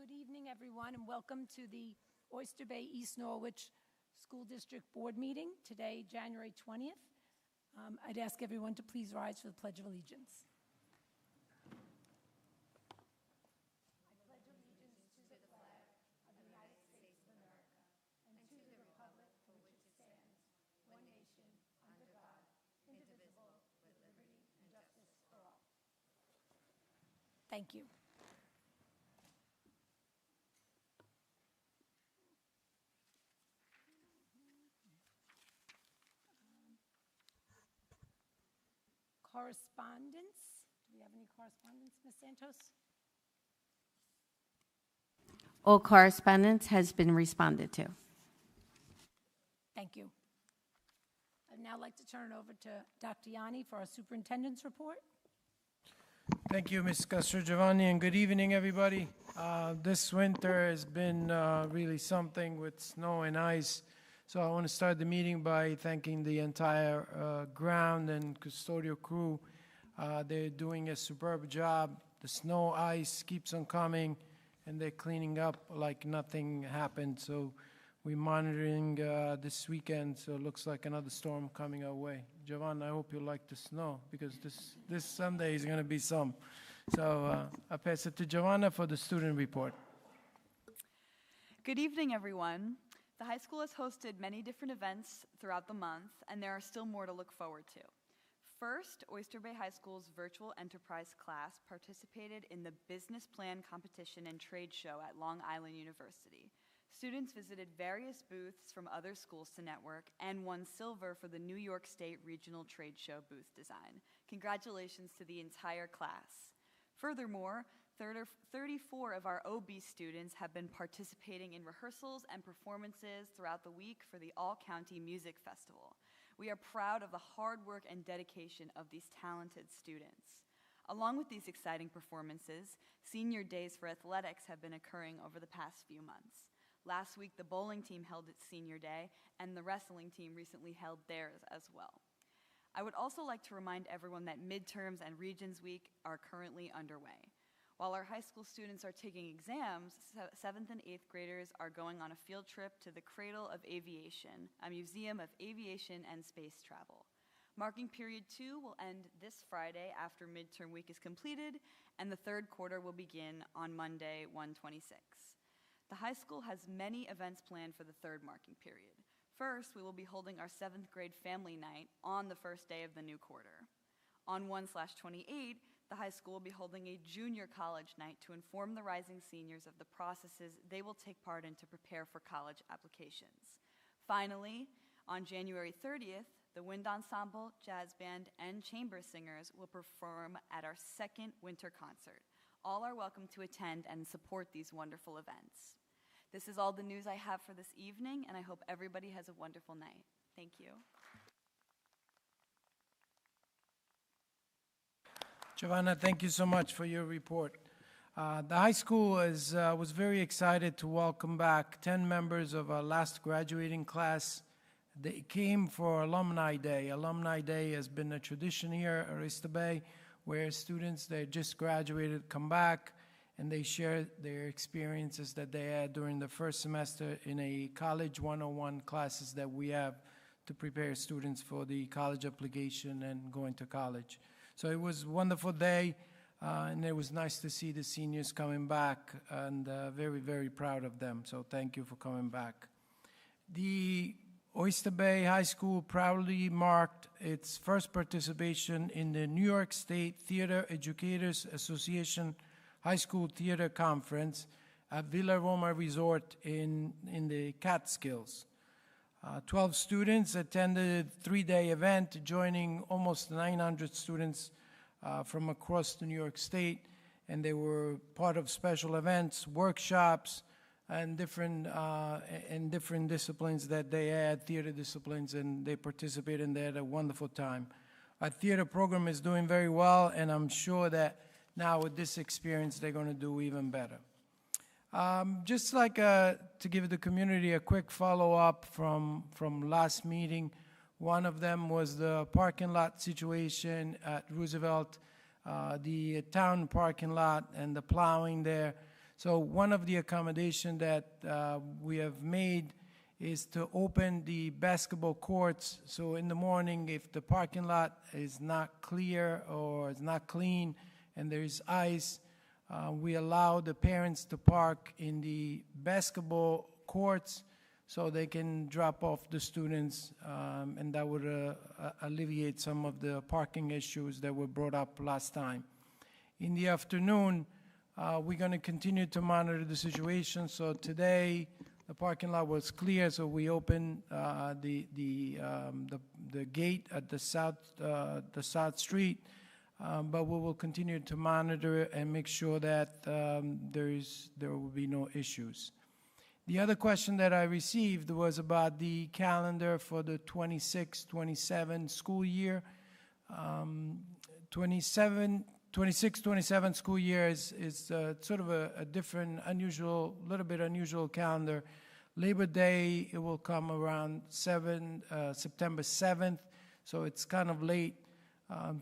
Good evening, everyone, and welcome to the Oyster Bay East Norwich School District Board meeting today, January 20th. I'd ask everyone to please rise for the Pledge of Allegiance. I pledge allegiance to the flag of the United States of America and to the republic for which it stands, one nation, under God, indivisible, with liberty and justice for all. Thank you. Correspondence. Do we have any correspondence, Ms. Santos? All correspondence has been responded to. Thank you. I'd now like to turn it over to Dr. Yanni for our superintendent's report. Thank you, Ms. Castrogiovanni, and good evening, everybody. This winter has been really something with snow and ice. So I want to start the meeting by thanking the entire ground and custodial crew. They're doing a superb job. The snow, ice keeps on coming, and they're cleaning up like nothing happened. So we're monitoring this weekend, so it looks like another storm coming our way. Giovanna, I hope you like the snow, because this Sunday is going to be some. So I pass it to Giovanna for the student report. Good evening, everyone. The high school has hosted many different events throughout the month, and there are still more to look forward to. First, Oyster Bay High School's virtual enterprise class participated in the business plan competition and trade show at Long Island University. Students visited various booths from other schools to network and won silver for the New York State Regional Trade Show booth design. Congratulations to the entire class. Furthermore, 34 of our OB students have been participating in rehearsals and performances throughout the week for the All-County Music Festival. We are proud of the hard work and dedication of these talented students. Along with these exciting performances, senior days for athletics have been occurring over the past few months. Last week, the bowling team held its senior day, and the wrestling team recently held theirs as well. I would also like to remind everyone that midterms and Regions Week are currently underway. While our high school students are taking exams, 7th and 8th graders are going on a field trip to the Cradle of Aviation, a museum of aviation and space travel. Marking period 2 will end this Friday after midterm week is completed, and the third quarter will begin on Monday, 1/26. The high school has many events planned for the third marking period. First, we will be holding our 7th grade family night on the first day of the new quarter. On 1/28, the high school will be holding a junior college night to inform the rising seniors of the processes they will take part in to prepare for college applications. Finally, on January 30th, the wind ensemble, jazz band, and chamber singers will perform at our second winter concert. All are welcome to attend and support these wonderful events. This is all the news I have for this evening, and I hope everybody has a wonderful night. Thank you. Giovanna, thank you so much for your report. The high school was very excited to welcome back 10 members of our last graduating class. They came for Alumni Day. Alumni Day has been a tradition here at Oyster Bay, where students that just graduated come back and they share their experiences that they had during the first semester in a College 101 classes that we have to prepare students for the college application and going to college. So it was a wonderful day, and it was nice to see the seniors coming back, and very, very proud of them. So thank you for coming back. The Oyster Bay High School proudly marked its first participation in the New York State Theater Educators Association High School Theater Conference at Villa Roma Resort in the Catskills. 12 students attended a 3-day event, joining almost 900 students from across the New York State, and they were part of special events, workshops, and different disciplines that they had, theater disciplines, and they participated and they had a wonderful time. Our theater program is doing very well, and I'm sure that now with this experience they're going to do even better. Just like to give the community a quick follow-up from last meeting, one of them was the parking lot situation at Roosevelt, the town parking lot and the plowing there. So one of the accommodation that we have made is to open the basketball courts. So in the morning, if the parking lot is not clear or is not clean and there is ice, we allow the parents to park in the basketball courts so they can drop off the students, and that would alleviate some of the parking issues that were brought up last time. In the afternoon, we're going to continue to monitor the situation. So today, the parking lot was clear, so we opened the gate at the South Street, but we will continue to monitor and make sure that there will be no issues. The other question that I received was about the calendar for the 26-27 school year. 26-27 school year is sort of a different, unusual, little bit unusual calendar. Labor Day, it will come around September 7th, so it's kind of late.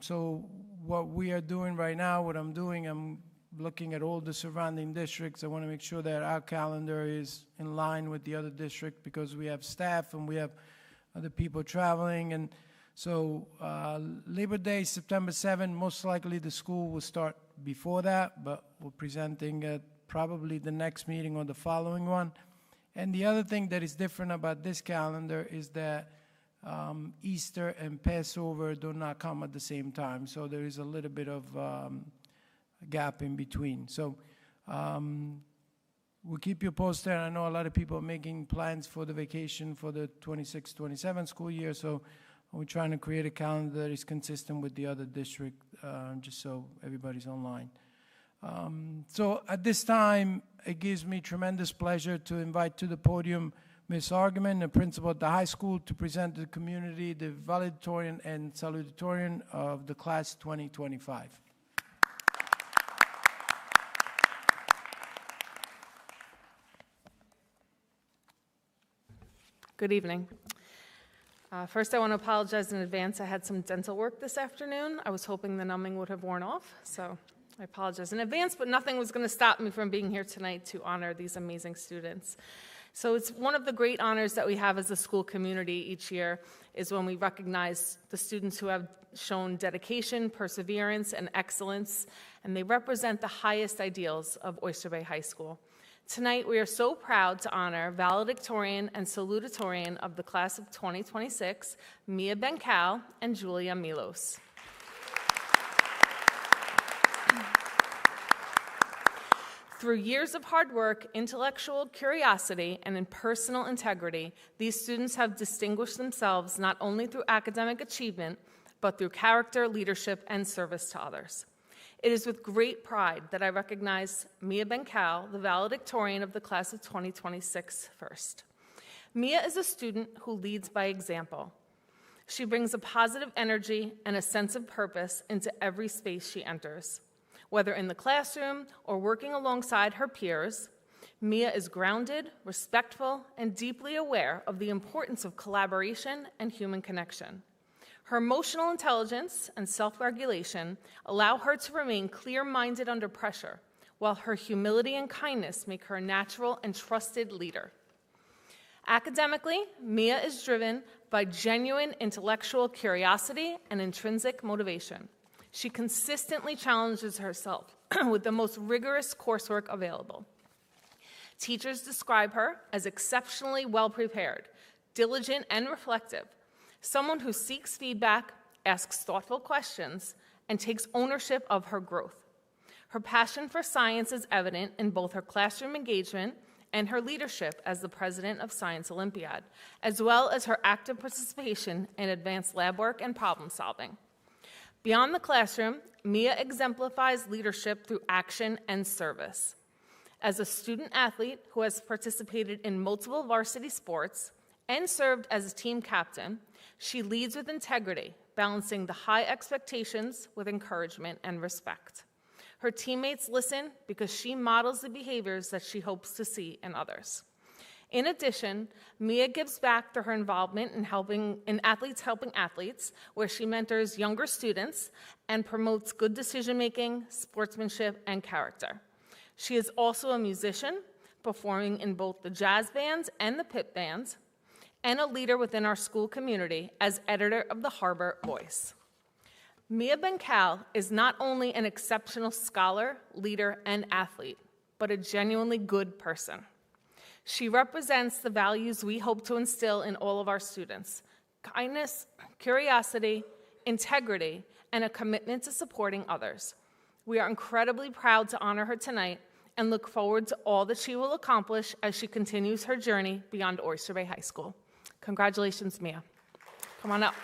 So what we are doing right now, I'm looking at all the surrounding districts. I want to make sure that our calendar is in line with the other district because we have staff and we have other people traveling. And so Labor Day, September 7th, most likely the school will start before that, but we're presenting at probably the next meeting or the following one. And the other thing that is different about this calendar is that Easter and Passover do not come at the same time. So there is a little bit of gap in between. So we'll keep you posted. I know a lot of people are making plans for the vacation for the 26-27 school year. So we're trying to create a calendar that is consistent with the other district, just so everybody's online. So at this time, it gives me tremendous pleasure to invite to the podium Ms. Argaman, the principal at the high school, to present to the community the valedictorian and salutatorian of the class 2025. Good evening. First, I want to apologize in advance. I had some dental work this afternoon. I was hoping the numbing would have worn off, so I apologize in advance, but nothing was going to stop me from being here tonight to honor these amazing students. So it's one of the great honors that we have as a school community each year is when we recognize the students who have shown dedication, perseverance, and excellence, and they represent the highest ideals of Oyster Bay High School. Tonight, we are so proud to honor valedictorian and salutatorian of the class of 2026, Mia Bencal and Julia Milos. Through years of hard work, intellectual curiosity, and in personal integrity, these students have distinguished themselves not only through academic achievement, but through character, leadership, and service to others. It is with great pride that I recognize Mia Bencal, the valedictorian of the class of 2026, first. Mia is a student who leads by example. She brings a positive energy and a sense of purpose into every space she enters. Whether in the classroom or working alongside her peers, Mia is grounded, respectful, and deeply aware of the importance of collaboration and human connection. Her emotional intelligence and self-regulation allow her to remain clear-minded under pressure, while her humility and kindness make her a natural and trusted leader. Academically, Mia is driven by genuine intellectual curiosity and intrinsic motivation. She consistently challenges herself with the most rigorous coursework available. Teachers describe her as exceptionally well-prepared, diligent, and reflective, someone who seeks feedback, asks thoughtful questions, and takes ownership of her growth. Her passion for science is evident in both her classroom engagement and her leadership as the president of Science Olympiad, as well as her active participation in advanced lab work and problem solving. Beyond the classroom, Mia exemplifies leadership through action and service. As a student athlete who has participated in multiple varsity sports and served as a team captain, she leads with integrity, balancing the high expectations with encouragement and respect. Her teammates listen because she models the behaviors that she hopes to see in others. In addition, Mia gives back through her involvement in athletes helping athletes, where she mentors younger students and promotes good decision-making, sportsmanship, and character. She is also a musician, performing in both the jazz bands and the pit bands, and a leader within our school community as editor of the Harbor Voice. Mia Bencal is not only an exceptional scholar, leader, and athlete, but a genuinely good person. She represents the values we hope to instill in all of our students: kindness, curiosity, integrity, and a commitment to supporting others. We are incredibly proud to honor her tonight and look forward to all that she will accomplish as she continues her journey beyond Oyster Bay High School. Congratulations, Mia. Come on up.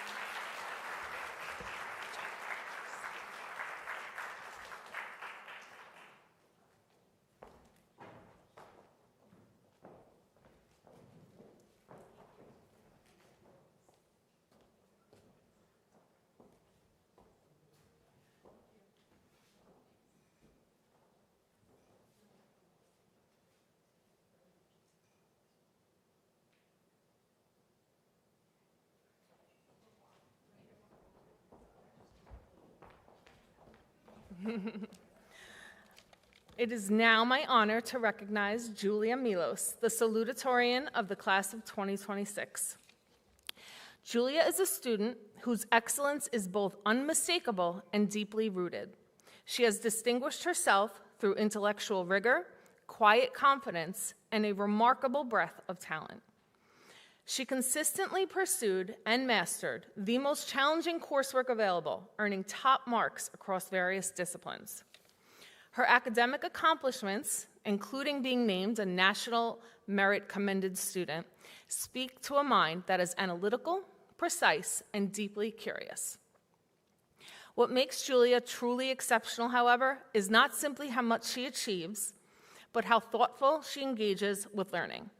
It is now my honor to recognize Julia Milos, the salutatorian of the class of 2026. Julia is a student whose excellence is both unmistakable and deeply rooted. She has distinguished herself through intellectual rigor, quiet confidence, and a remarkable breadth of talent. She consistently pursued and mastered the most challenging coursework available, earning top marks across various disciplines. Her academic accomplishments, including being named a National Merit Commended Student, speak to a mind that is analytical, precise, and deeply curious. What makes Julia truly exceptional, however, is not simply how much she achieves, but how thoughtful she engages with learning.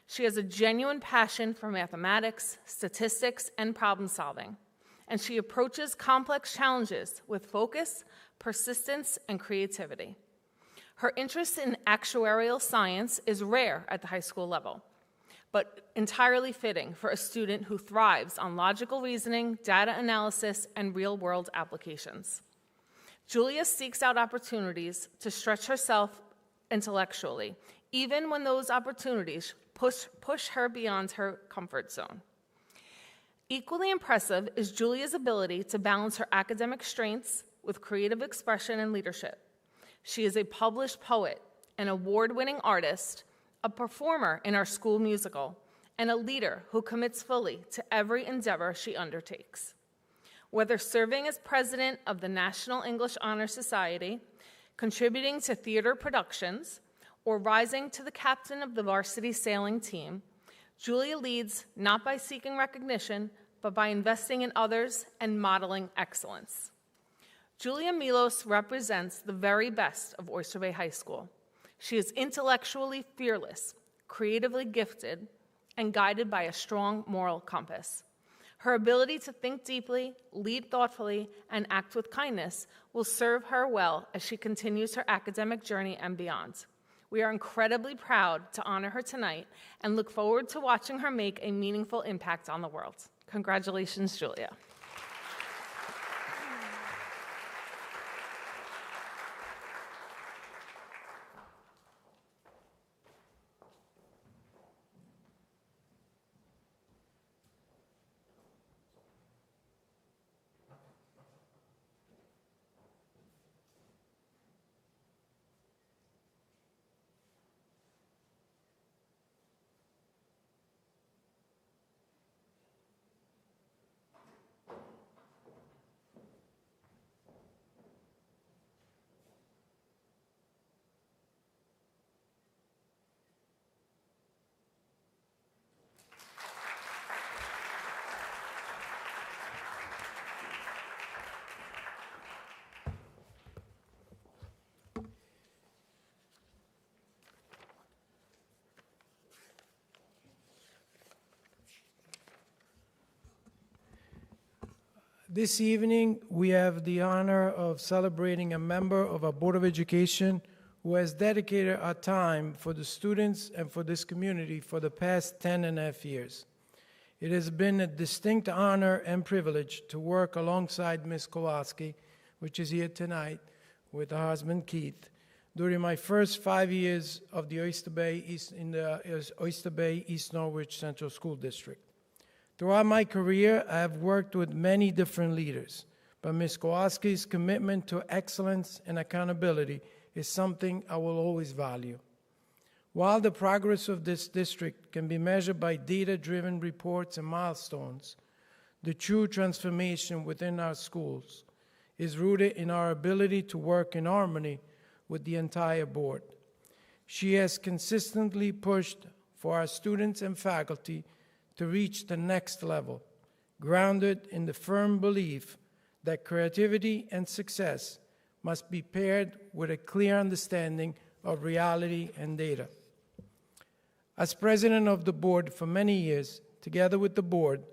She has a genuine passion for mathematics, statistics, and problem solving, and she approaches complex challenges with focus, persistence, and creativity. Her interest in actuarial science is rare at the high school level, but entirely fitting for a student who thrives on logical reasoning, data analysis, and real-world applications. Julia seeks out opportunities to stretch herself intellectually, even when those opportunities push her beyond her comfort zone. Equally impressive is Julia's ability to balance her academic strengths with creative expression and leadership. She is a published poet, an award-winning artist, a performer in our school musical, and a leader who commits fully to every endeavor she undertakes. Whether serving as president of the National English Honor Society, contributing to theater productions, or rising to the captain of the varsity sailing team, Julia leads not by seeking recognition, but by investing in others and modeling excellence. Julia Milos represents the very best of Oyster Bay High School. She is intellectually fearless, creatively gifted, and guided by a strong moral compass. Her ability to think deeply, lead thoughtfully, and act with kindness will serve her well as she continues her academic journey and beyond. We are incredibly proud to honor her tonight and look forward to watching her make a meaningful impact on the world. Congratulations, Julia. This evening, we have the honor of celebrating a member of our Board of Education who has dedicated our time for the students and for this community for the past 10.5 years. It has been a distinct honor and privilege to work alongside Ms. Kowalski, which is here tonight, with her husband Keith, during my first 5 years of the Oyster Bay East Norwich Central School District. Throughout my career, I have worked with many different leaders, but Ms. Kowalski's commitment to excellence and accountability is something I will always value. While the progress of this district can be measured by data-driven reports and milestones, the true transformation within our schools is rooted in our ability to work in harmony with the entire board. She has consistently pushed for our students and faculty to reach the next level, grounded in the firm belief that creativity and success must be paired with a clear understanding of reality and data. As president of the board for many years, together with the board,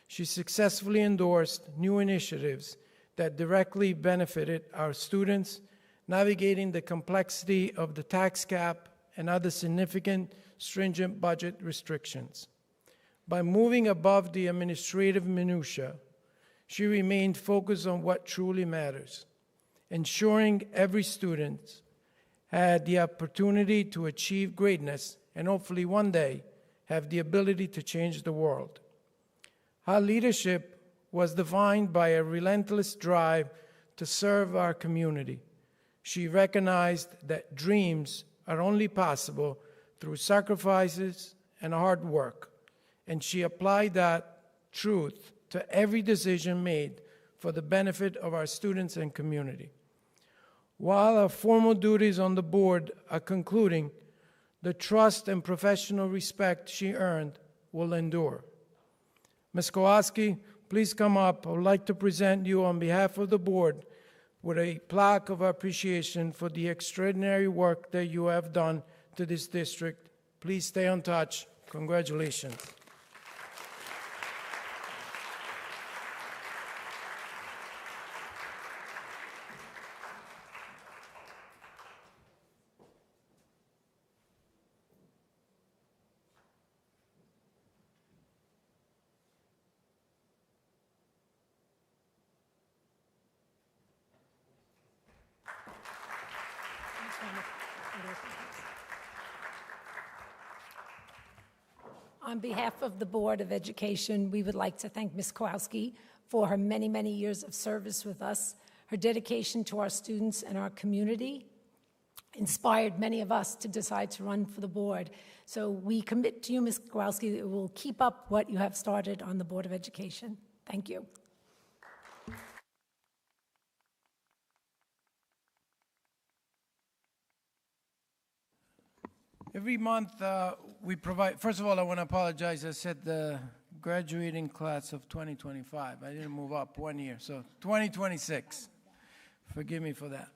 she successfully endorsed new initiatives that directly benefited our students, navigating the complexity of the tax cap and other significant stringent budget restrictions. By moving above the administrative minutiae, she remained focused on what truly matters, ensuring every student had the opportunity to achieve greatness and hopefully one day have the ability to change the world. Her leadership was defined by a relentless drive to serve our community. She recognized that dreams are only possible through sacrifices and hard work, and she applied that truth to every decision made for the benefit of our students and community. While our formal duties on the board are concluding, the trust and professional respect she earned will endure. Ms. Kowalski, please come up. I would like to present you on behalf of the board with a plaque of appreciation for the extraordinary work that you have done to this district. Please stay in touch. Congratulations. On behalf of the Board of Education, we would like to thank Ms. Kowalski for her many, many years of service with us. Her dedication to our students and our community inspired many of us to decide to run for the board. So we commit to you, Ms. Kowalski, that we will keep up what you have started on the Board of Education. Thank you. Every month we provide, first of all, I want to apologize. I said the graduating class of 2025. I didn't move up 1 year, so 2026. Forgive me for that.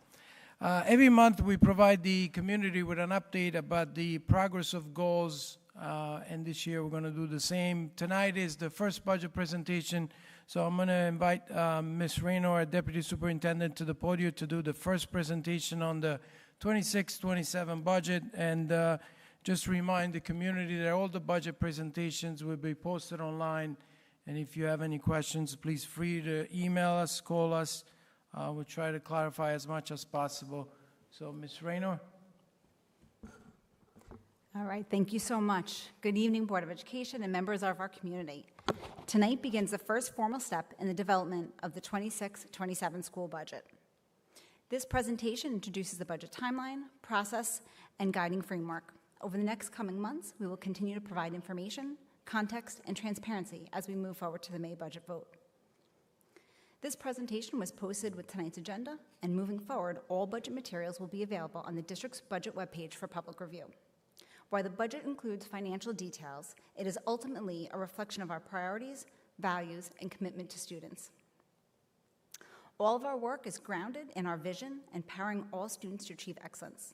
Every month we provide the community with an update about the progress of goals, and this year we're going to do the same. Tonight is the first budget presentation, so I'm going to invite Ms. Rayner, our Deputy Superintendent, to the podium to do the first presentation on the 26-27 budget, and just remind the community that all the budget presentations will be posted online, and if you have any questions, please free to email us, call us. We'll try to clarify as much as possible. So, Ms. Rayner. All right, thank you so much. Good evening, Board of Education and members of our community. Tonight begins the first formal step in the development of the 26-27 school budget. This presentation introduces the budget timeline, process, and guiding framework. Over the next coming months, we will continue to provide information, context, and transparency as we move forward to the May budget vote. This presentation was posted with tonight's agenda, and moving forward, all budget materials will be available on the district's budget webpage for public review. While the budget includes financial details, it is ultimately a reflection of our priorities, values, and commitment to students. All of our work is grounded in our vision, empowering all students to achieve excellence.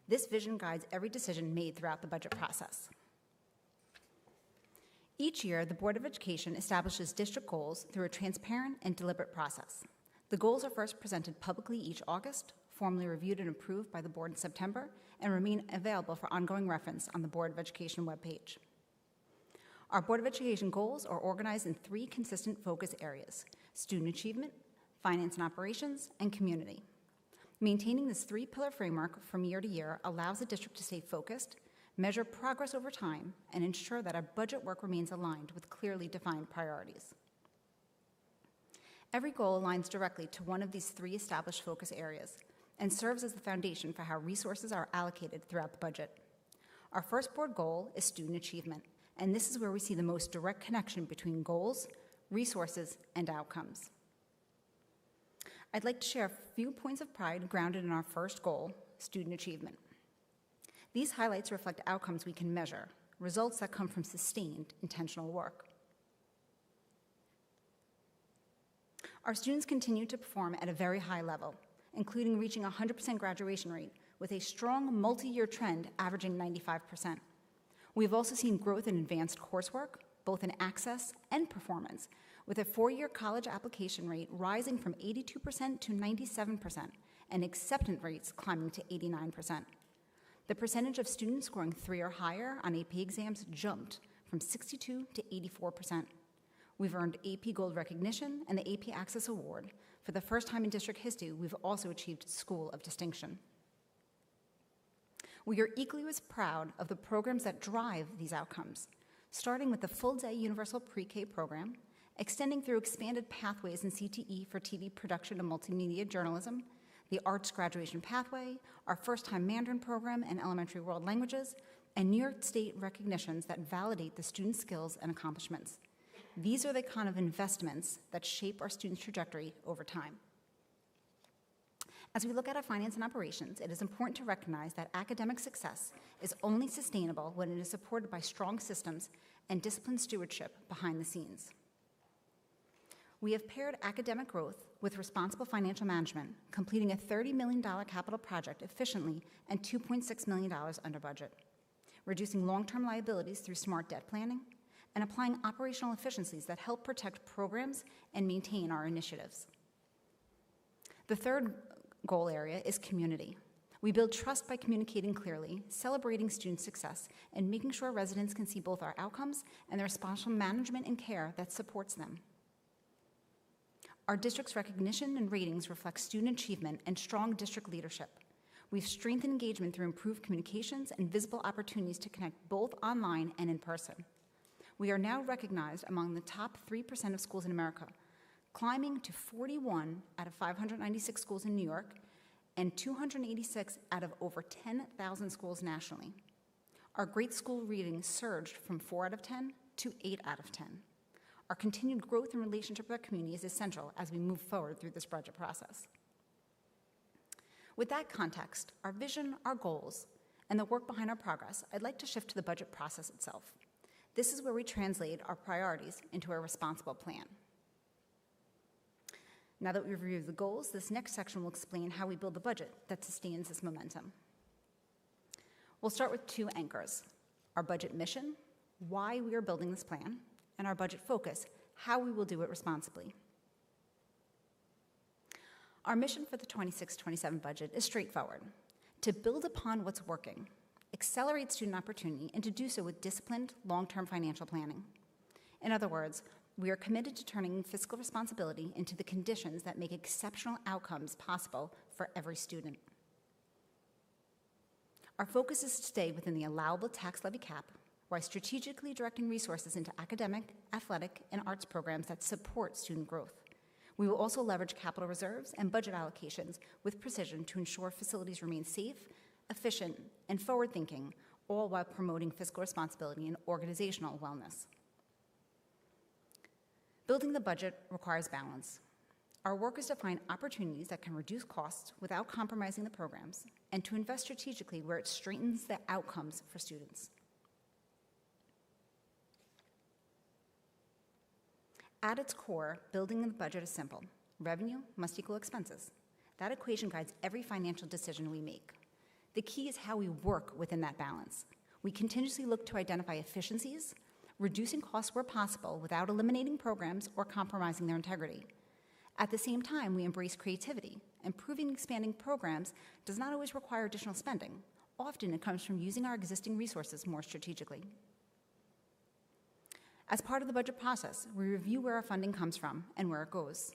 This vision guides every decision made throughout the budget process. Each year, the Board of Education establishes district goals through a transparent and deliberate process. The goals are first presented publicly each August, formally reviewed and approved by the board in September, and remain available for ongoing reference on the Board of Education webpage. Our Board of Education goals are organized in 3 consistent focus areas: student achievement, finance and operations, and community. Maintaining this three-pillar framework from year to year allows the district to stay focused, measure progress over time, and ensure that our budget work remains aligned with clearly defined priorities. Every goal aligns directly to one of these three established focus areas and serves as the foundation for how resources are allocated throughout the budget. Our first board goal is student achievement, and this is where we see the most direct connection between goals, resources, and outcomes. I'd like to share a few points of pride grounded in our first goal, student achievement. These highlights reflect outcomes we can measure, results that come from sustained, intentional work. Our students continue to perform at a very high level, including reaching a 100% graduation rate with a strong multi-year trend averaging 95%. We've also seen growth in advanced coursework, both in access and performance, with a 4-year college application rate rising from 82% to 97% and acceptance rates climbing to 89%. The percentage of students scoring 3 or higher on AP exams jumped from 62 to 84%. We've earned AP Gold recognition and the AP Access Award. For the first time in district history, we've also achieved School of Distinction. We are equally as proud of the programs that drive these outcomes, starting with the full-day universal pre-K program, extending through expanded pathways in CTE for TV production and multimedia journalism, the arts graduation pathway, our first-time Mandarin program and elementary world languages, and New York State recognitions that validate the students' skills and accomplishments. These are the kind of investments that shape our students' trajectory over time. As we look at our finance and operations, it is important to recognize that academic success is only sustainable when it is supported by strong systems and disciplined stewardship behind the scenes. We have paired academic growth with responsible financial management, completing a $30 million capital project efficiently and $2.6 million under budget, reducing long-term liabilities through smart debt planning, and applying operational efficiencies that help protect programs and maintain our initiatives. The third goal area is community. We build trust by communicating clearly, celebrating student success, and making sure residents can see both our outcomes and the responsible management and care that supports them. Our district's recognition and ratings reflect student achievement and strong district leadership. We've strengthened engagement through improved communications and visible opportunities to connect both online and in person. We are now recognized among the top 3% of schools in America, climbing to 41 out of 596 schools in New York and 286 out of over 10,000 schools nationally. Our great school ratings surged from 4 out of 10 to 8 out of 10. Our continued growth and relationship with our community is essential as we move forward through this budget process. With that context, our vision, our goals, and the work behind our progress, I'd like to shift to the budget process itself. This is where we translate our priorities into a responsible plan. Now that we've reviewed the goals, this next section will explain how we build the budget that sustains this momentum. We'll start with 2 anchors: our budget mission, why we are building this plan, and our budget focus, how we will do it responsibly. Our mission for the 26-27 budget is straightforward: to build upon what's working, accelerate student opportunity, and to do so with disciplined, long-term financial planning. In other words, we are committed to turning fiscal responsibility into the conditions that make exceptional outcomes possible for every student. Our focus is to stay within the allowable tax levy cap while strategically directing resources into academic, athletic, and arts programs that support student growth. We will also leverage capital reserves and budget allocations with precision to ensure facilities remain safe, efficient, and forward-thinking, all while promoting fiscal responsibility and organizational wellness. Building the budget requires balance. Our work is to find opportunities that can reduce costs without compromising the programs, and to invest strategically where it strengthens the outcomes for students. At its core, building the budget is simple. Revenue must equal expenses. That equation guides every financial decision we make. The key is how we work within that balance. We continuously look to identify efficiencies, reducing costs where possible without eliminating programs or compromising their integrity. At the same time, we embrace creativity. Improving and expanding programs does not always require additional spending. Often it comes from using our existing resources more strategically. As part of the budget process, we review where our funding comes from and where it goes.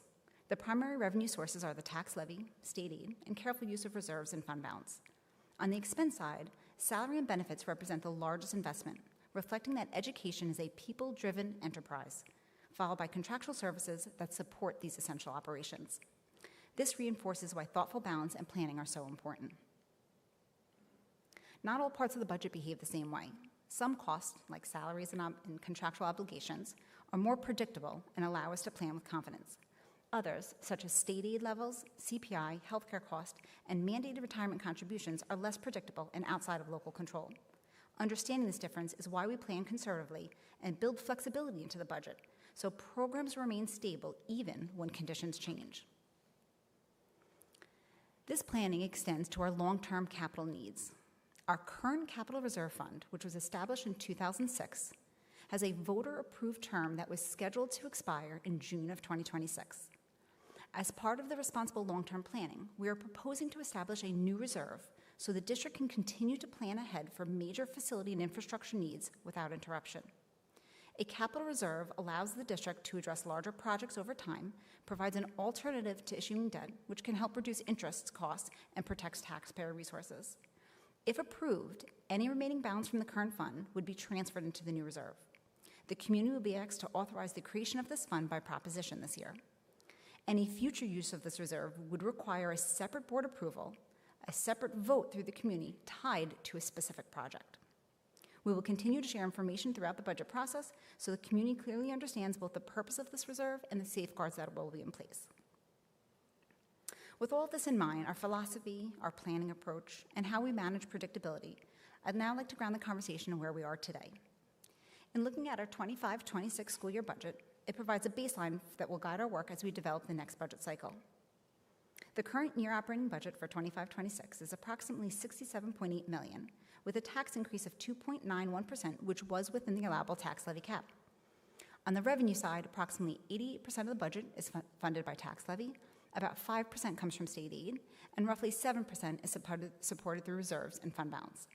The primary revenue sources are the tax levy, state aid, and careful use of reserves and fund balance. On the expense side, salary and benefits represent the largest investment, reflecting that education is a people-driven enterprise, followed by contractual services that support these essential operations. This reinforces why thoughtful balance and planning are so important. Not all parts of the budget behave the same way. Some costs, like salaries and contractual obligations, are more predictable and allow us to plan with confidence. Others, such as state aid levels, CPI, healthcare costs, and mandated retirement contributions, are less predictable and outside of local control. Understanding this difference is why we plan conservatively and build flexibility into the budget, so programs remain stable even when conditions change. This planning extends to our long-term capital needs. Our current capital reserve fund, which was established in 2006, has a voter-approved term that was scheduled to expire in June of 2026. As part of the responsible long-term planning, we are proposing to establish a new reserve so the district can continue to plan ahead for major facility and infrastructure needs without interruption. A capital reserve allows the district to address larger projects over time, provides an alternative to issuing debt, which can help reduce interest costs and protects taxpayer resources. If approved, any remaining balance from the current fund would be transferred into the new reserve. The community will be asked to authorize the creation of this fund by proposition this year. Any future use of this reserve would require a separate board approval, a separate vote through the community tied to a specific project. We will continue to share information throughout the budget process so the community clearly understands both the purpose of this reserve and the safeguards that will be in place. With all of this in mind, our philosophy, our planning approach, and how we manage predictability, I'd now like to ground the conversation on where we are today. In looking at our 25-26 school year budget, it provides a baseline that will guide our work as we develop the next budget cycle. The current year operating budget for 25-26 is approximately $67.8 million, with a tax increase of 2.91%, which was within the allowable tax levy cap. On the revenue side, approximately 88% of the budget is funded by tax levy, about 5% comes from state aid, and roughly 7% is supported through reserves and fund balance.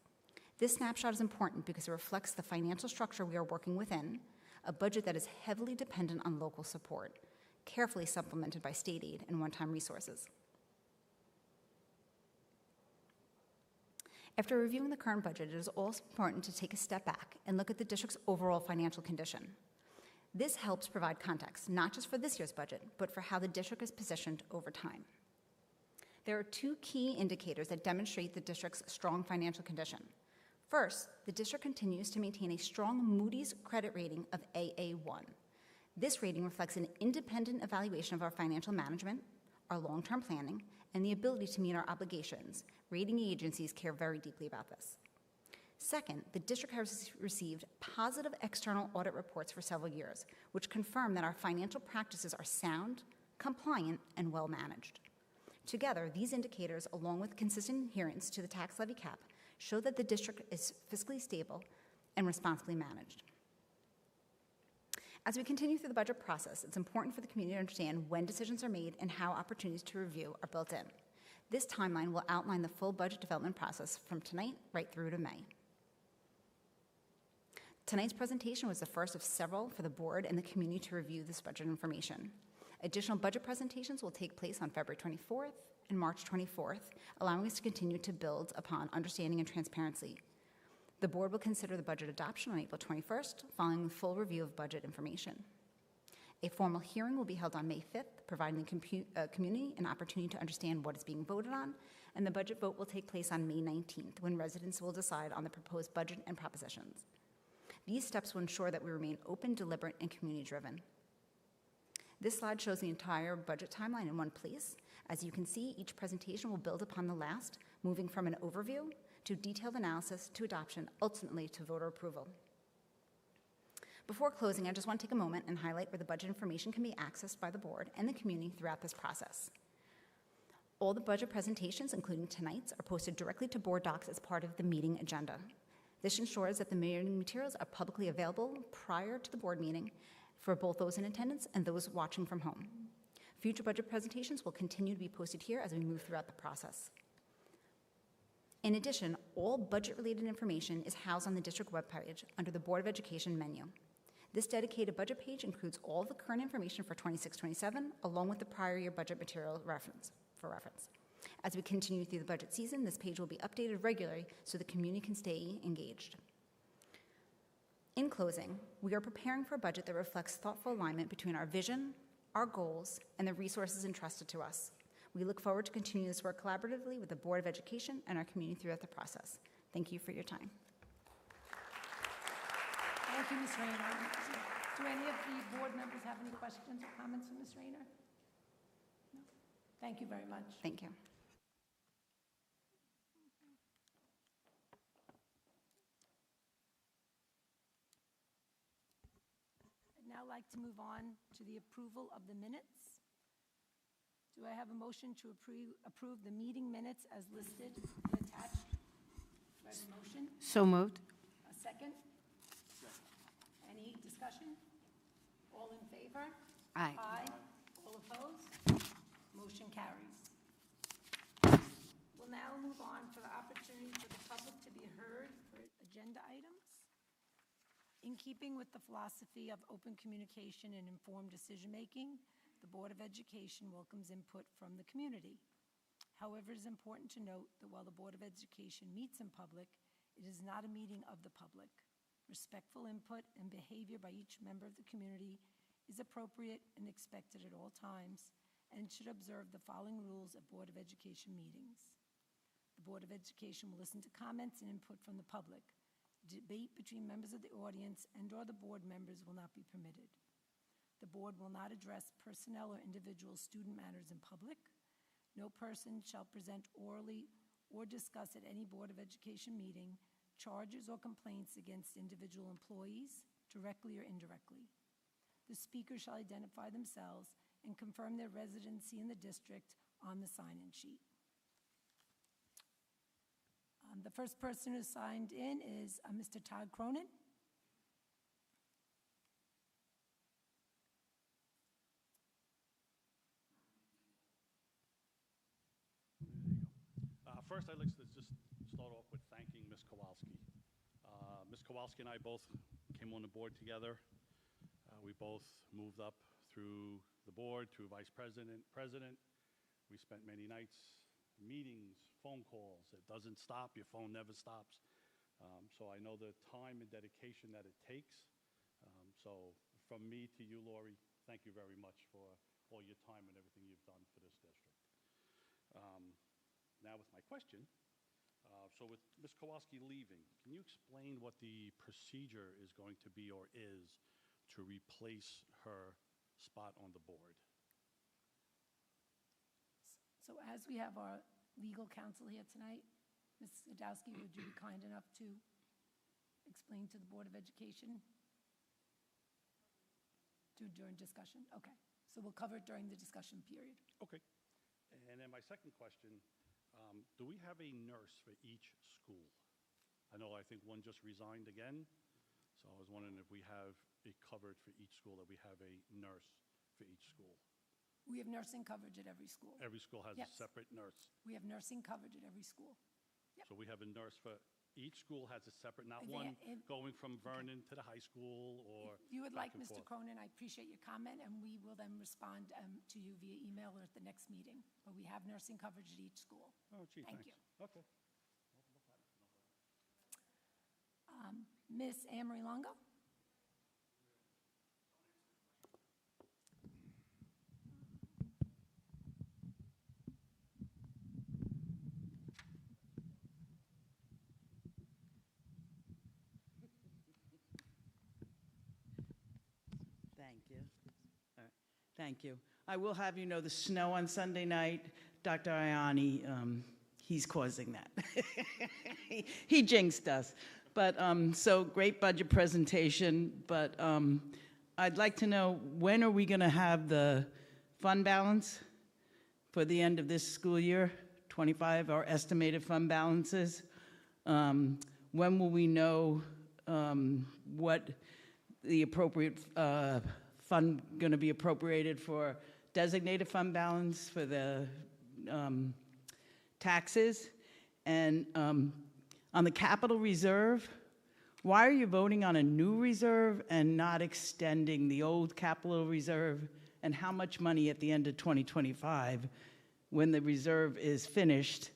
This snapshot is important because it reflects the financial structure we are working within, a budget that is heavily dependent on local support, carefully supplemented by state aid and one-time resources. After reviewing the current budget, it is also important to take a step back and look at the district's overall financial condition. This helps provide context, not just for this year's budget, but for how the district is positioned over time. There are two key indicators that demonstrate the district's strong financial condition. First, the district continues to maintain a strong Moody's credit rating of AA1. This rating reflects an independent evaluation of our financial management, our long-term planning, and the ability to meet our obligations. Rating agencies care very deeply about this. Second, the district has received positive external audit reports for several years, which confirm that our financial practices are sound, compliant, and well managed. Together, these indicators, along with consistent adherence to the tax levy cap, show that the district is fiscally stable and responsibly managed. As we continue through the budget process, it's important for the community to understand when decisions are made and how opportunities to review are built in. This timeline will outline the full budget development process from tonight right through to May. Tonight's presentation was the first of several for the board and the community to review this budget information. Additional budget presentations will take place on February 24th and March 24th, allowing us to continue to build upon understanding and transparency. The board will consider the budget adoption on April 21st, following the full review of budget information. A formal hearing will be held on May 5th, providing the community an opportunity to understand what is being voted on, and the budget vote will take place on May 19th, when residents will decide on the proposed budget and propositions. These steps will ensure that we remain open, deliberate, and community-driven. This slide shows the entire budget timeline in one place. As you can see, each presentation will build upon the last, moving from an overview to detailed analysis to adoption, ultimately to voter approval. Before closing, I just want to take a moment and highlight where the budget information can be accessed by the board and the community throughout this process. All the budget presentations, including tonight's, are posted directly to board docs as part of the meeting agenda. This ensures that the meeting materials are publicly available prior to the board meeting for both those in attendance and those watching from home. Future budget presentations will continue to be posted here as we move throughout the process. In addition, all budget-related information is housed on the district webpage under the Board of Education menu. This dedicated budget page includes all the current information for 26-27, along with the prior year budget material for reference. As we continue through the budget season, this page will be updated regularly so the community can stay engaged. In closing, we are preparing for a budget that reflects thoughtful alignment between our vision, our goals, and the resources entrusted to us. We look forward to continuing this work collaboratively with the Board of Education and our community throughout the process. Thank you for your time. Thank you, Ms. Rayner. Do any of the board members have any questions or comments for Ms. Rayner? No? Thank you very much. Thank you. I'd now like to move on to the approval of the minutes. Do I have a motion to approve the meeting minutes as listed and attached? Do I have a motion? So moved. A second? Any discussion? All in favor? Aye. Aye. All opposed? Motion carries. We'll now move on to the opportunity for the public to be heard for agenda items. In keeping with the philosophy of open communication and informed decision-making, the Board of Education welcomes input from the community. However, it is important to note that while the Board of Education meets in public, it is not a meeting of the public. Respectful input and behavior by each member of the community is appropriate and expected at all times and should observe the following rules at Board of Education meetings. The Board of Education will listen to comments and input from the public. Debate between members of the audience and/or the board members will not be permitted. The board will not address personnel or individual student matters in public. No person shall present orally or discuss at any Board of Education meeting charges or complaints against individual employees, directly or indirectly. The speaker shall identify themselves and confirm their residency in the district on the sign-in sheet. The first person who signed in is Mr. Todd Cronin. First, I'd like to just start off with thanking Ms. Kowalski. Ms. Kowalski and I both came on the board together. We both moved up through the board, through vice president, president. We spent many nights, meetings, phone calls. It doesn't stop. Your phone never stops. So I know the time and dedication that it takes. So from me to you, Lori, thank you very much for all your time and everything you've done for this district. Now with my question, so with Ms. Kowalski leaving, can you explain what the procedure is going to be or is to replace her spot on the board? So as we have our legal counsel here tonight, Ms. Sadowski, would you be kind enough to explain to the Board of Education during discussion? Okay, so we'll cover it during the discussion period. Okay. And then my second question, do we have a nurse for each school? I know I think one just resigned again, so I was wondering if we have it covered for each school, that we have a nurse for each school. We have nursing coverage at every school. Every school has Yes. a separate nurse. We have nursing coverage at every school. Yep. So we have a nurse for, each school has a separate, not They- one it- going from Vernon to the high school or If you would back like, and Mr. forth. Cronin, I appreciate your comment, and we will then respond to you via email or at the next meeting. But we have nursing coverage at each school. Oh, gee, Thank thanks. you. Okay. Ms. Anne Marie Longo? Thank you. All right. Thank you. I will have you know the snow on Sunday night, Dr. Ianni, he's causing that. He jinxed us. But, so great budget presentation, but I'd like to know, when are we going to have the fund balance for the end of this school year? 25, our estimated fund balances. When will we know what the appropriate fund going to be appropriated for designated fund balance for the taxes? And on the capital reserve, Why are you voting on a new reserve and not extending the old capital reserve? And how much money at the end of 2025, when the reserve is finished,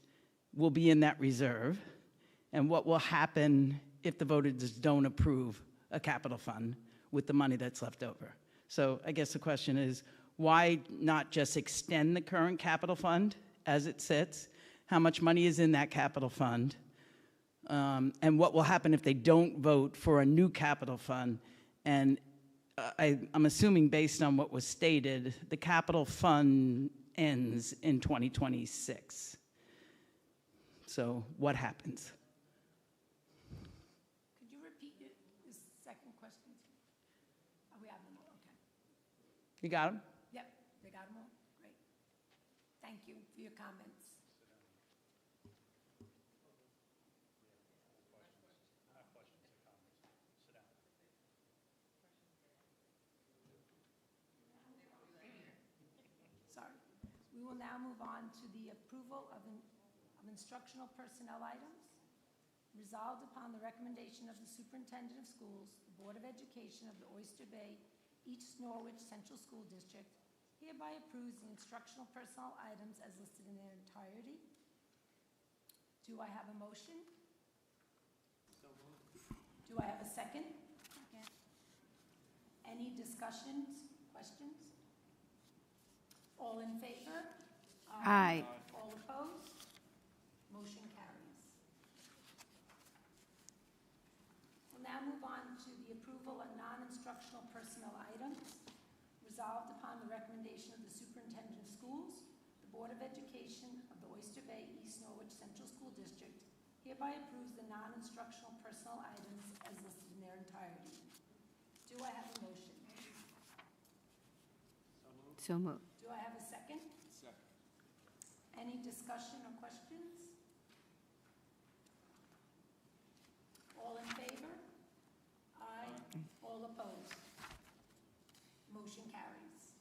will be in that reserve? And what will happen if the voters don't approve a capital fund with the money that's left over? So I guess the question is, why not just extend the current capital fund as it sits? How much money is in that capital fund? And what will happen if they don't vote for a new capital fund? And I'm assuming, based on what was stated, the capital fund ends in 2026. So what happens? Could you repeat the second question? Oh, we have them all, okay. You got them? Yep, they got them all? Great. Thank you for your comments. Sorry. We will now move on to the approval of instructional personnel items. Resolved upon the recommendation of the Superintendent of Schools, the Board of Education of the Oyster Bay East Norwich Central School District hereby approves the instructional personnel items as listed in their entirety. Do I have a motion? Do I have a second? Second. Any discussions, questions? All in favor? Aye. All opposed? Motion carries. We'll now move on to the approval of non-instructional personnel items. Resolved upon the recommendation of the Superintendent of Schools, the Board of Education of the Oyster Bay East Norwich Central School District hereby approves the non-instructional personnel items as listed in their entirety. Do I have a motion? So moved. Do I have a second? Second. Any discussion or questions? All in favor? Aye. All opposed? Motion carries.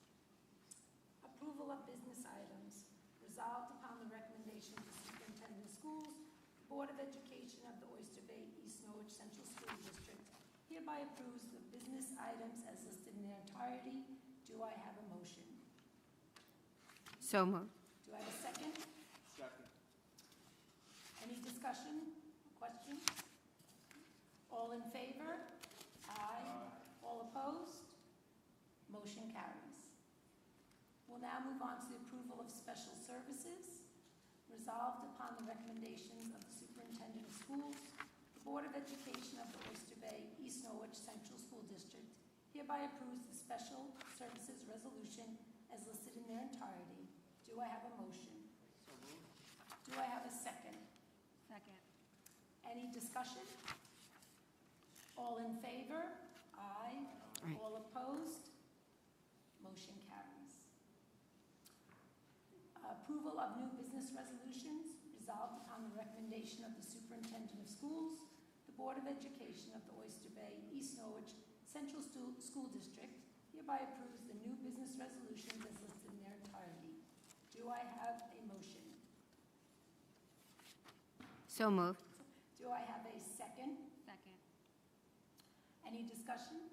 Approval of business items. Resolved upon the recommendation of the Superintendent of Schools, the Board of Education of the Oyster Bay East Norwich Central School District hereby approves the business items as listed in their entirety. Do I have a motion? So moved. Do I have a second? Second. Any discussion, questions? All in favor? Aye. All opposed? Motion carries. We'll now move on to the approval of special services. Resolved upon the recommendations of the Superintendent of Schools, the Board of Education of the Oyster Bay East Norwich Central School District hereby approves the special services resolution as listed in their entirety. Do I have a motion? So moved. Do I have a second? Second. Any discussion? All in favor? Aye. Aye. All opposed? Motion carries. Approval of new business resolutions. Resolved upon the recommendation of the Superintendent of Schools, the Board of Education of the Oyster Bay East Norwich Central School District hereby approves the new business resolutions as listed in their entirety. Do I have a motion? So moved. Do I have a second? Second. Any discussion?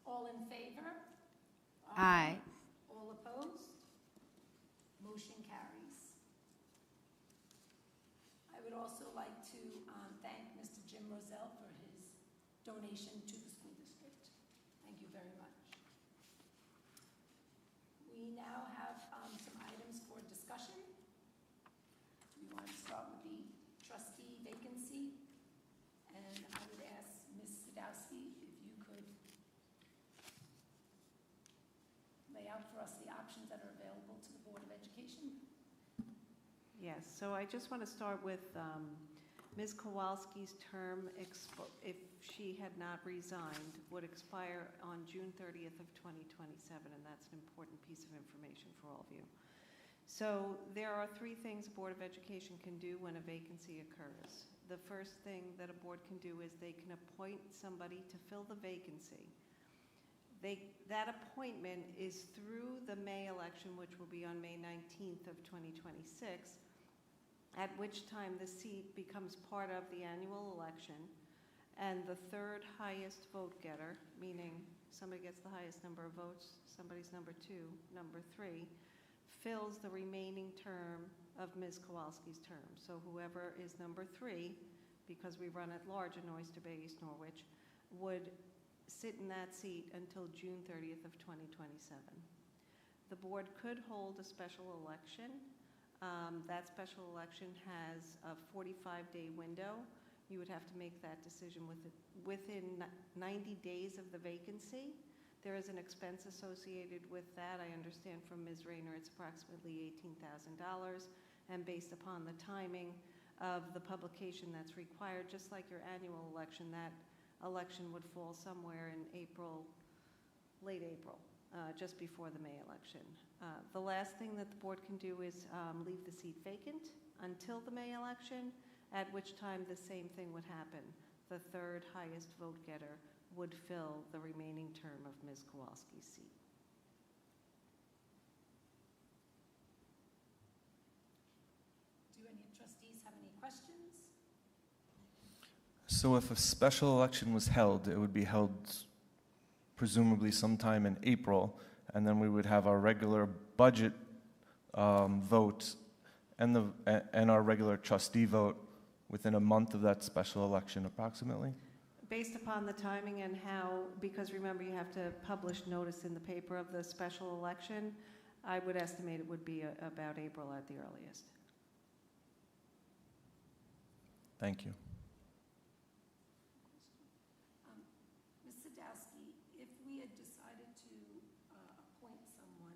All in favor? Aye. All opposed? Motion carries. I would also like to thank Mr. Jim Roselle for his donation to the school district. Thank you very much. We now have some items for discussion. We want to start with the trustee vacancy, and I would ask Ms. Sadowski if you could lay out for us the options that are available to the Board of Education. Yes, so I just want to start with Ms. Kowalski's term, if she had not resigned, would expire on June 30th of 2027, and that's an important piece of information for all of you. So there are three things a Board of Education can do when a vacancy occurs. The first thing that a board can do is they can appoint somebody to fill the vacancy. That appointment is through the May election, which will be on May 19th of 2026, at which time the seat becomes part of the annual election, and the third highest vote getter, meaning somebody gets the highest number of votes, somebody's number 2, number 3, fills the remaining term of Ms. Kowalski's term. So whoever is number 3, because we run at large in Oyster Bay, East Norwich, would sit in that seat until June 30th of 2027. The board could hold a special election. That special election has a 45-day window. You would have to make that decision within 90 days of the vacancy. There is an expense associated with that. I understand from Ms. Rayner it's approximately $18,000, and based upon the timing of the publication that's required, just like your annual election, that election would fall somewhere in April, late April, just before the May election. The last thing that the board can do is leave the seat vacant until the May election, at which time the same thing would happen. The third highest vote getter would fill the remaining term of Ms. Kowalski's seat. Do any trustees have any questions? So if a special election was held, it would be held presumably sometime in April, and then we would have our regular budget vote and our regular trustee vote within a month of that special election, approximately? Based upon the timing and how, because remember you have to publish notice in the paper of the special election, I would estimate it would be about April at the earliest. Thank you. Ms. Sadowski, if we had decided to appoint someone,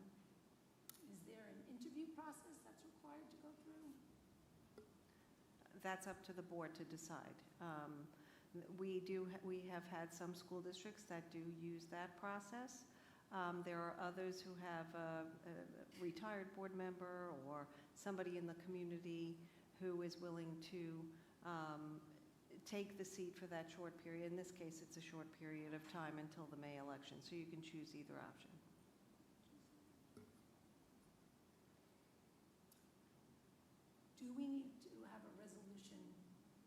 is there an interview process that's required to go through? That's up to the board to decide. We have had some school districts that do use that process. There are others who have a retired board member or somebody in the community who is willing to take the seat for that short period. In this case, it's a short period of time until the May election, so you can choose either option. Do we need to have a resolution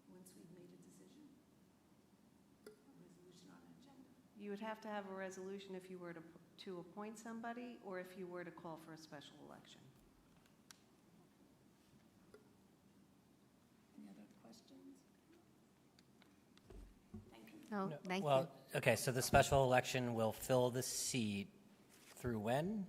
once we've made a decision? A resolution on an agenda? You would have to have a resolution if you were to appoint somebody or if you were to call for a special election. Any other questions? Thank you. No, thank you. Well, okay, so the special election will fill the seat through when?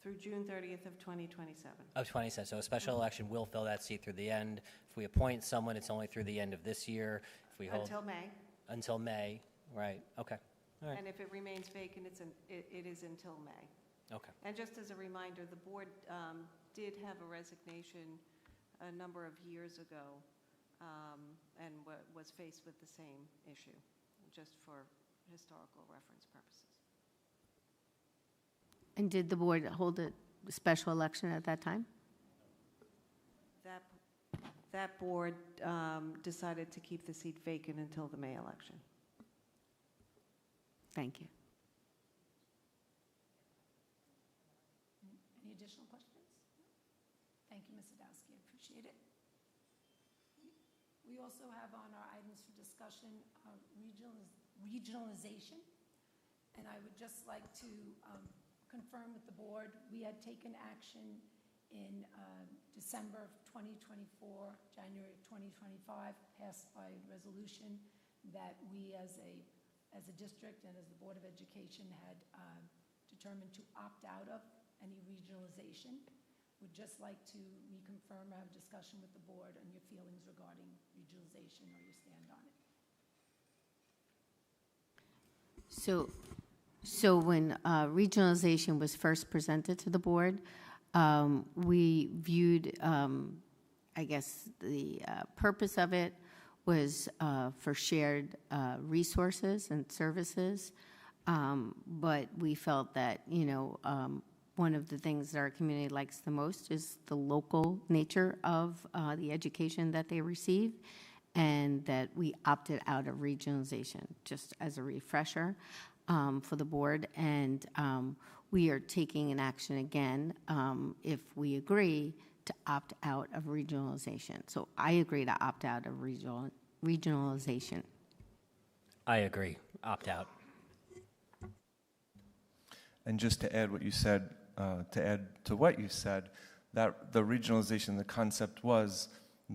Through June 30th of 2027. Of 27. So a special election will fill that seat through the end. If we appoint someone, it's only through the end of this year. If we hold Until May. until May, right? Okay. All right. And if it remains vacant, it is until May. Okay. And just as a reminder, the board did have a resignation a number of years ago and was faced with the same issue, just for historical reference purposes. And did the board hold a special election at that time? That board decided to keep the seat vacant until the May election. Thank you. Any additional questions? Thank you, Ms. Sadowski. I appreciate it. We also have on our items for discussion regionalization. And I would just like to confirm with the board, we had taken action in December of 2024, January of 2025, passed by resolution that we as a district and as the Board of Education had determined to opt out of any regionalization. Would just like to reconfirm or have a discussion with the board on your feelings regarding regionalization or your stand on it. So when regionalization was first presented to the board, we viewed, I guess, the purpose of it was for shared resources and services, but we felt that, one of the things that our community likes the most is the local nature of the education that they receive, and that we opted out of regionalization, just as a refresher for the board. And we are taking an action again, if we agree, to opt out of regionalization. So I agree to opt out of regionalization. I agree. Opt out. And just to add what you said, that the regionalization, the concept was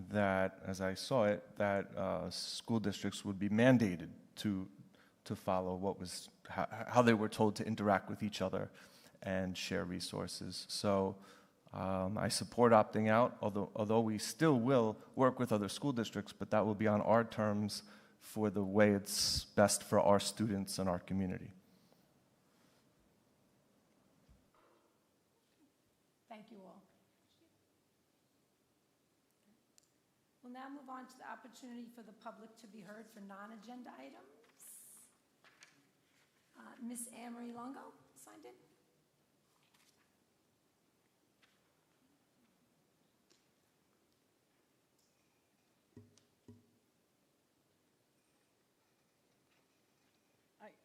that, as I saw it, that school districts would be mandated to follow what was, how they were told to interact with each other and share resources. So I support opting out, although we still will work with other school districts, but that will be on our terms for the way it's best for our students and our community. Thank you all. We'll now move on to the opportunity for the public to be heard for non-agenda items. Ms. Anne-Marie Longo signed in.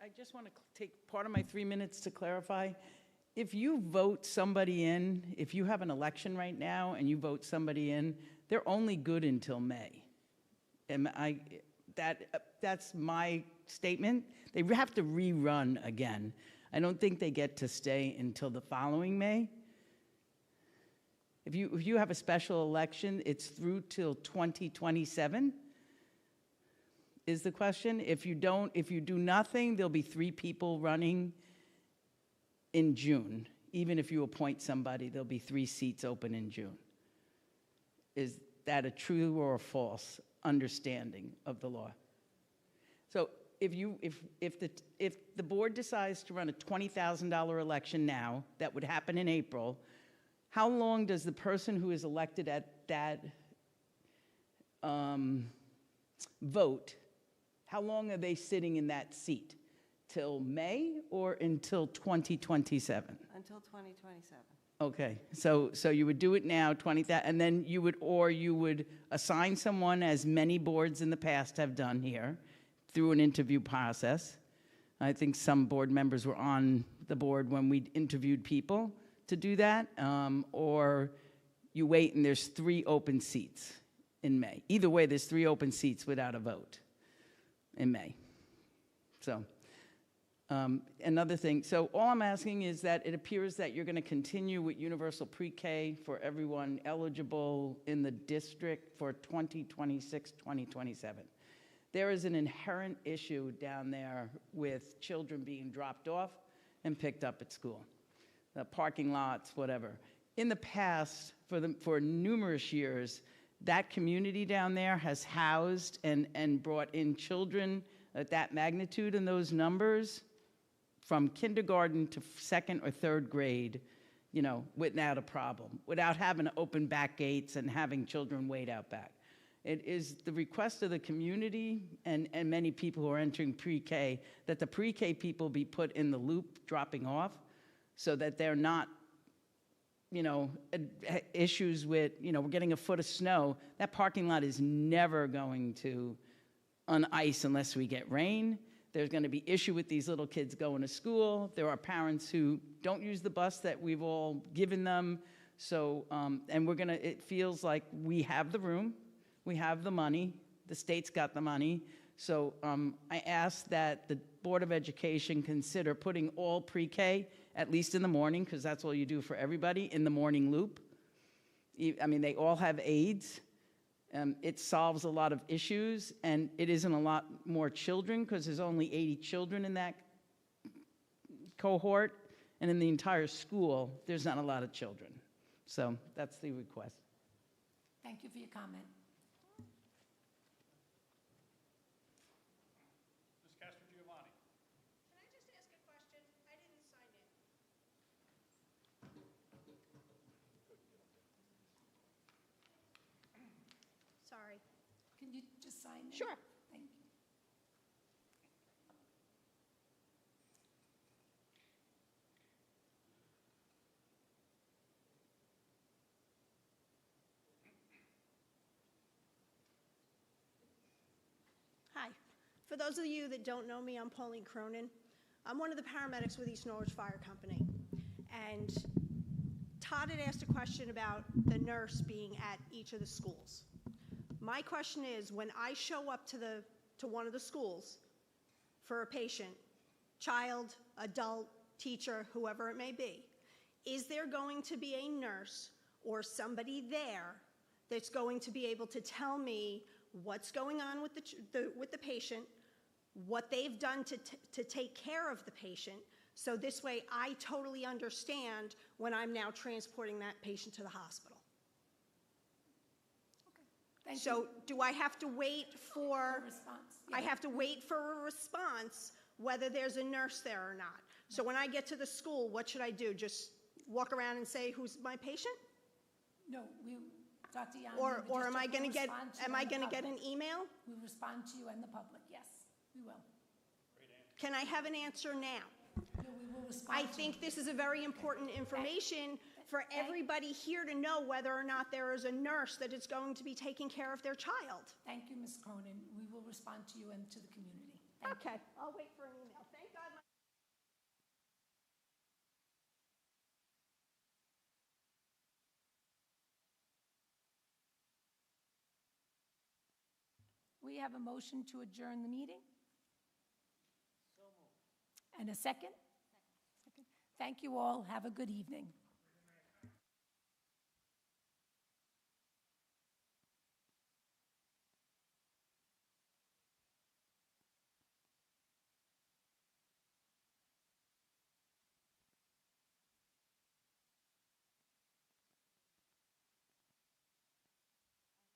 I just want to take part of my 3 minutes to clarify. If you vote somebody in, if you have an election right now and you vote somebody in, they're only good until May. And that's my statement. They have to rerun again. I don't think they get to stay until the following May. If you have a special election, it's through till 2027. Is the question. If you do nothing, there'll be 3 people running in June. Even if you appoint somebody, there'll be 3 seats open in June. Is that a true or a false understanding of the law? So if the board decides to run a $20,000 election now, that would happen in April, how long does the person who is elected at that vote, how long are they sitting in that seat? Till May or until 2027? Until 2027. Okay, so you would do it now, 20,000, and then you would assign someone, as many boards in the past have done here, through an interview process. I think some board members were on the board when we interviewed people to do that, or you wait and there's 3 open seats in May. Either way, there's 3 open seats without a vote in May. So. Another thing, so all I'm asking is that it appears that you're going to continue with universal pre-K for everyone eligible in the district for 2026, 2027. There is an inherent issue down there with children being dropped off and picked up at school. The parking lots, whatever. In the past, for numerous years, that community down there has housed and brought in children at that magnitude and those numbers from kindergarten to 2nd or 3rd grade, without a problem, without having to open back gates and having children wait out back. It is the request of the community and many people who are entering pre-K that the pre-K people be put in the loop dropping off so that they're not, issues with, we're getting a foot of snow. That parking lot is never going to unice unless we get rain. There's going to be issue with these little kids going to school. There are parents who don't use the bus that we've all given them. So, and it feels like we have the room, we have the money, the state's got the money. So I ask that the Board of Education consider putting all pre-K, at least in the morning, because that's all you do for everybody, in the morning loop. I mean, they all have aides. It solves a lot of issues, and it isn't a lot more children because there's only 80 children in that cohort, and in the entire school, there's not a lot of children. So that's the request. Thank you for your comment. Ms. Castro-Giovanni. Can I just ask a question? I didn't sign in. Sorry. Can you just sign in? Sure. Thank you. Hi. For those of you that don't know me, I'm Pauline Cronin. I'm one of the paramedics with East Norwich Fire Company. And Todd had asked a question about the nurse being at each of the schools. My question is, when I show up to one of the schools for a patient, child, adult, teacher, whoever it may be, is there going to be a nurse or somebody there that's going to be able to tell me what's going on with the patient, what they've done to take care of the patient, so this way I totally understand when I'm now transporting that patient to the hospital? Thank So you. do I have to wait for, Response. I have to wait for a response whether there's a nurse there or not? So when I get to the school, what should I do? Just walk around and say, who's my patient? No, Dr. Yanni. Or am I going to get, an an email? We'll respond to you and the public, yes, we will. Can I have an answer now? No, we will respond I to think you. this is a very important information for everybody here to know whether or not there is a nurse that is going to be taking care of their child. Thank you, Ms. Cronin. We will respond to you and to the community. Thank you. Okay, I'll wait for an email. Thank God. We have a motion to adjourn the meeting? So moved. And a second? Second. Thank you all. Have a good evening.